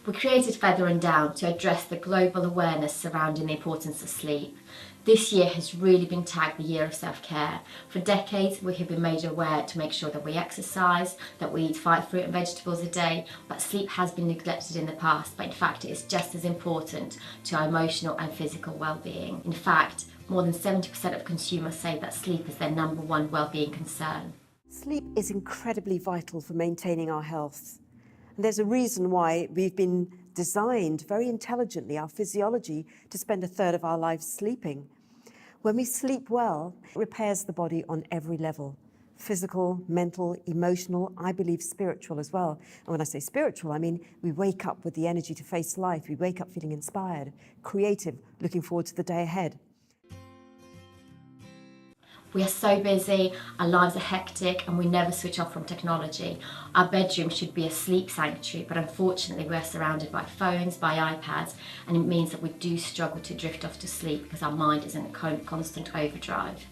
We created Feather and Down to address the global awareness surrounding the importance of sleep. This year has really been tagged the year of self-care. For decades we have been made aware to make sure that we exercise, that we eat 5 fruit and vegetables a day, but sleep has been neglected in the past, but in fact it is just as important to our emotional and physical well-being. In fact, more than 70% of consumers say that sleep is their #1 well-being concern. Sleep is incredibly vital for maintaining our health. And there's a reason why we've been designed very intelligently, our physiology, to spend a third of our lives sleeping. When we sleep well, it repairs the body on every level. Physical, mental, emotional, I believe spiritual as well. And when I say spiritual, I mean we wake up with the energy to face life. We wake up feeling inspired, creative, looking forward to the day ahead. We are so busy, our lives are hectic, and we never switch off from technology. Our bedroom should be a sleep sanctuary, but unfortunately we're surrounded by phones, by iPads, and it means that we do struggle to drift off to sleep because our mind is in a constant overdrive.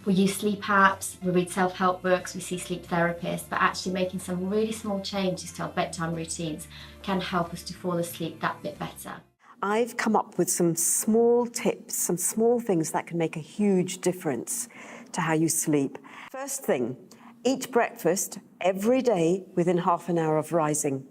We use sleep apps, we read self-help books, we see sleep therapists, but actually making some really small changes to our bedtime routines can help us to fall asleep that bit better. I've come up with some small tips, some small things that can make a huge difference to how you sleep. First thing, eat breakfast every day within half an hour of rising.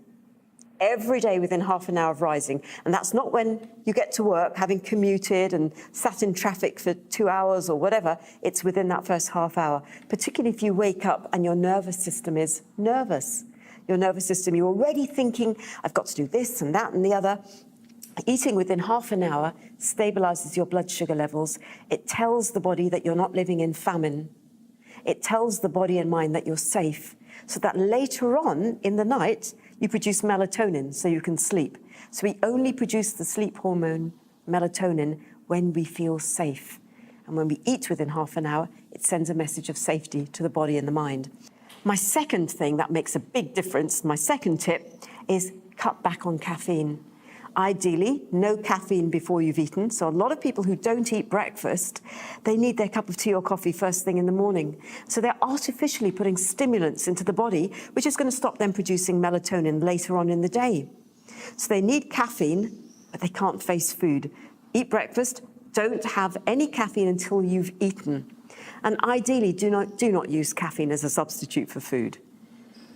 Every day within half an hour of rising. And that's not when you get to work, having commuted and sat in traffic for 2 hours or whatever. It's within that first half hour, particularly if you wake up and your nervous system is nervous. Your nervous system, you're already thinking, I've got to do this and that and the other. Eating within half an hour stabilizes your blood sugar levels. It tells the body that you're not living in famine. It tells the body and mind that you're safe, so that later on in the night, you produce melatonin so you can sleep. So we only produce the sleep hormone melatonin when we feel safe. And when we eat within half an hour, it sends a message of safety to the body and the mind. My second thing that makes a big difference, my second tip, is cut back on caffeine. Ideally, no caffeine before you've eaten. So a lot of people who don't eat breakfast, they need their cup of tea or coffee first thing in the morning. So they're artificially putting stimulants into the body, which is going to stop them producing melatonin later on in the day. So they need caffeine, but they can't face food. Eat breakfast, don't have any caffeine until you've eaten. And ideally, do not use caffeine as a substitute for food.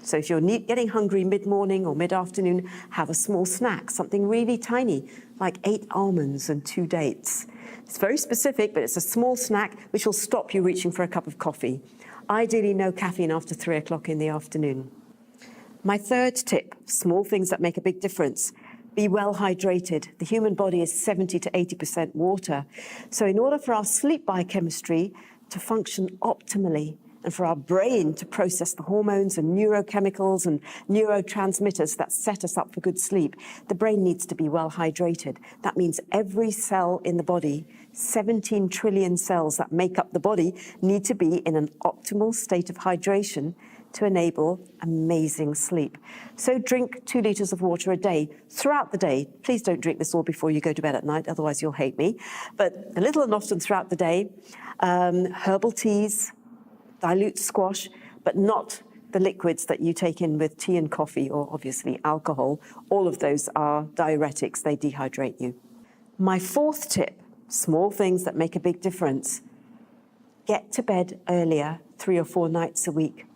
So if you're getting hungry mid-morning or mid-afternoon, have a small snack, something really tiny, like 8 almonds and 2 dates. It's very specific, but it's a small snack which will stop you reaching for a cup of coffee. Ideally, no caffeine after 3 o'clock in the afternoon. My third tip, small things that make a big difference. Be well hydrated. The human body is 70 to 80% water. So in order for our sleep biochemistry to function optimally, and for our brain to process the hormones and neurochemicals and neurotransmitters that set us up for good sleep, the brain needs to be well hydrated. That means every cell in the body, 17 trillion cells that make up the body, need to be in an optimal state of hydration to enable amazing sleep. So drink 2 liters of water a day throughout the day. Please don't drink this all before you go to bed at night, otherwise you'll hate me. But a little and often throughout the day, herbal teas, dilute squash, but not the liquids that you take in with tea and coffee or obviously alcohol. All of those are diuretics, they dehydrate you. My fourth tip, small things that make a big difference. Get to bed earlier, 3 or 4 nights a week.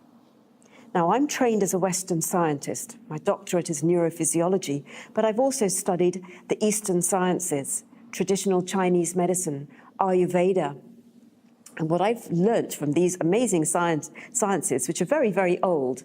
Now, I'm trained as a Western scientist. My doctorate is neurophysiology, but I've also studied the Eastern sciences, traditional Chinese medicine, Ayurveda. And what I've learnt from these amazing sciences, which are very, very old,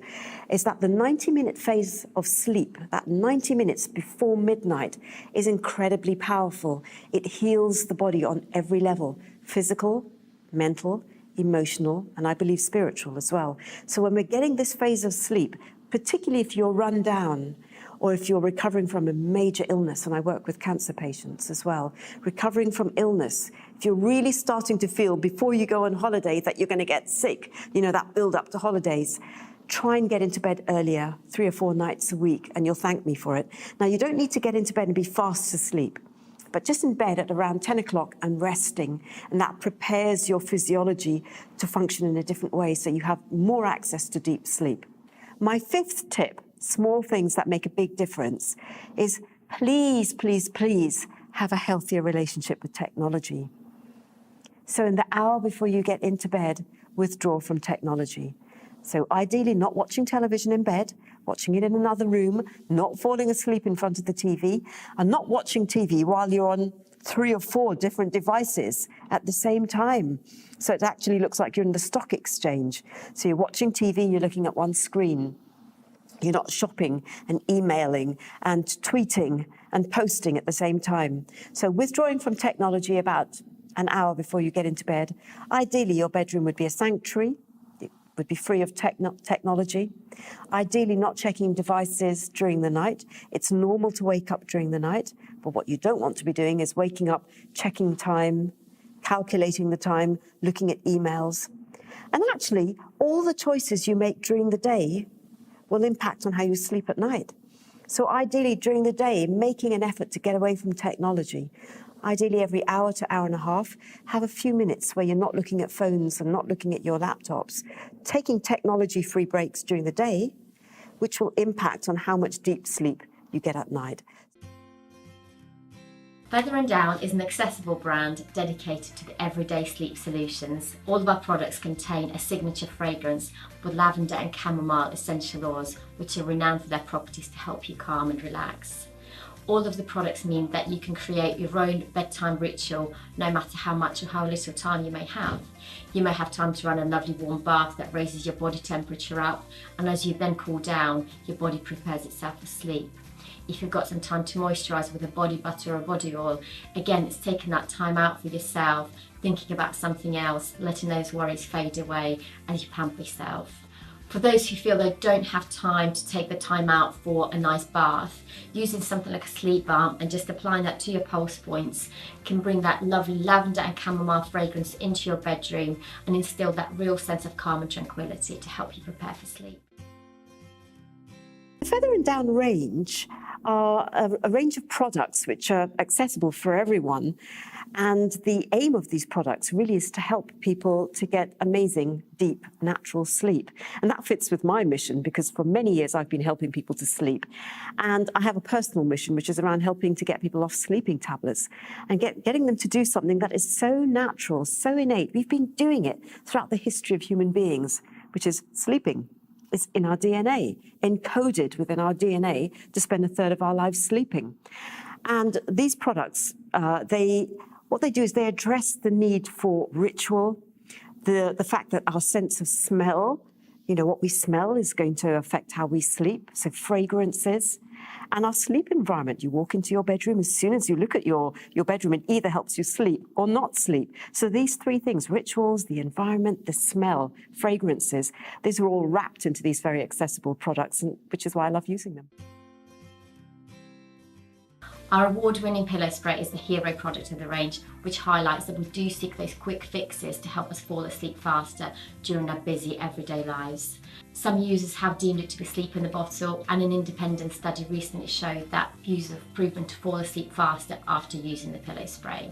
is that the 90-minute phase of sleep, that 90 minutes before midnight, is incredibly powerful. It heals the body on every level, physical, mental, emotional, and I believe spiritual as well. So when we're getting this phase of sleep, particularly if you're run down, or if you're recovering from a major illness, and I work with cancer patients as well, recovering from illness, if you're really starting to feel before you go on holiday that you're going to get sick, you know, that build up to holidays, try and get into bed earlier, 3 or 4 nights a week, and you'll thank me for it. Now, you don't need to get into bed and be fast asleep, but just in bed at around 10 o'clock and resting, and that prepares your physiology to function in a different way, so you have more access to deep sleep. My fifth tip, small things that make a big difference, is please, please, please have a healthier relationship with technology. So in the hour before you get into bed, withdraw from technology. So ideally not watching television in bed, watching it in another room, not falling asleep in front of the TV, and not watching TV while you're on 3 or 4 different devices at the same time. So it actually looks like you're in the stock exchange. So you're watching TV, you're looking at one screen. You're not shopping and emailing and tweeting and posting at the same time. So withdrawing from technology about an hour before you get into bed. Ideally, your bedroom would be a sanctuary. It would be free of technology. Ideally, not checking devices during the night. It's normal to wake up during the night, but what you don't want to be doing is waking up, checking time, calculating the time, looking at emails. And actually, all the choices you make during the day will impact on how you sleep at night. So ideally, during the day, making an effort to get away from technology. Ideally, every hour to hour and a half, have a few minutes where you're not looking at phones and not looking at your laptops, taking technology-free breaks during the day, which will impact on how much deep sleep you get at night. Feather&down is an accessible brand dedicated to the everyday sleep solutions. All of our products contain a signature fragrance with lavender and chamomile essential oils, which are renowned for their properties to help you calm and relax. All of the products mean that you can create your own bedtime ritual no matter how much or how little time you may have. You may have time to run a lovely warm bath that raises your body temperature up, and as you then cool down, your body prepares itself for sleep. If you've got some time to moisturise with a body butter or a body oil, again, it's taking that time out for yourself, thinking about something else, letting those worries fade away as you pamper yourself. For those who feel they don't have time to take the time out for a nice bath, using something like a sleep balm and just applying that to your pulse points can bring that lovely lavender and chamomile fragrance into your bedroom and instill that real sense of calm and tranquility to help you prepare for sleep. The Feather&down range are a range of products which are accessible for everyone. And the aim of these products really is to help people to get amazing, deep, natural sleep. And that fits with my mission because for many years I've been helping people to sleep. And I have a personal mission which is around helping to get people off sleeping tablets and getting them to do something that is so natural, so innate. We've been doing it throughout the history of human beings, which is sleeping. It's in our DNA, encoded within our DNA to spend a third of our lives sleeping. And these products, what they do is they address the need for ritual, the fact that our sense of smell, what we smell is going to affect how we sleep, so fragrances, and our sleep environment. You walk into your bedroom, as soon as you look at your bedroom, it either helps you sleep or not sleep. So these 3 things, rituals, the environment, the smell, fragrances, these are all wrapped into these very accessible products, which is why I love using them. Our award-winning pillow spray is the hero product of the range, which highlights that we do seek those quick fixes to help us fall asleep faster during our busy everyday lives. Some users have deemed it to be sleep in the bottle, and an independent study recently showed that users have proven to fall asleep faster after using the pillow spray.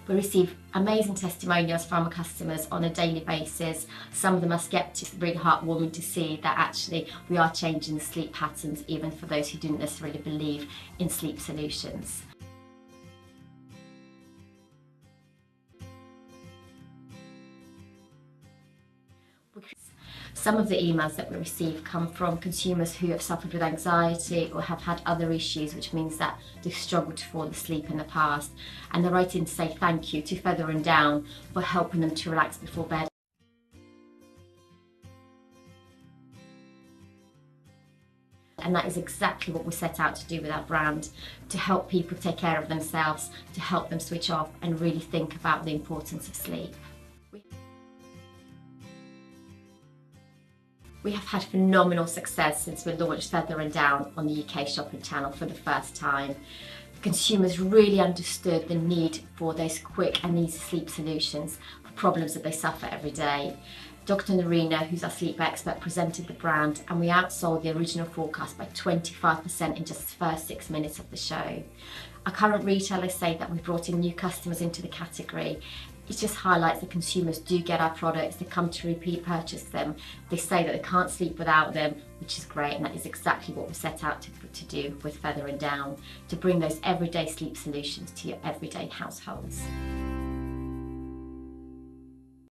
We receive amazing testimonials from our customers on a daily basis. Some of them are skeptics, really heartwarming to see that actually we are changing the sleep patterns even for those who didn't necessarily believe in sleep solutions. Some of the emails that we receive come from consumers who have suffered with anxiety or have had other issues, which means that they've struggled to fall asleep in the past. And they're writing to say thank you to Feather&down for helping them to relax before bed. And that is exactly what we set out to do with our brand, to help people take care of themselves, to help them switch off and really think about the importance of sleep. We have had phenomenal success since we launched Feather&down on the UK shopping channel for the first time. Consumers really understood the need for those quick and easy sleep solutions for problems that they suffer every day. Dr. Narina, who's our sleep expert, presented the brand and we outsold the original forecast by 25% in just the first 6 minutes of the show. Our current retailers say that we've brought in new customers into the category. it just highlights that consumers do get our products, they come to repeat purchase them, they say that they can't sleep without them, which is great, and that is exactly what we set out to do with Feather and Down, to bring those everyday sleep solutions to your everyday households.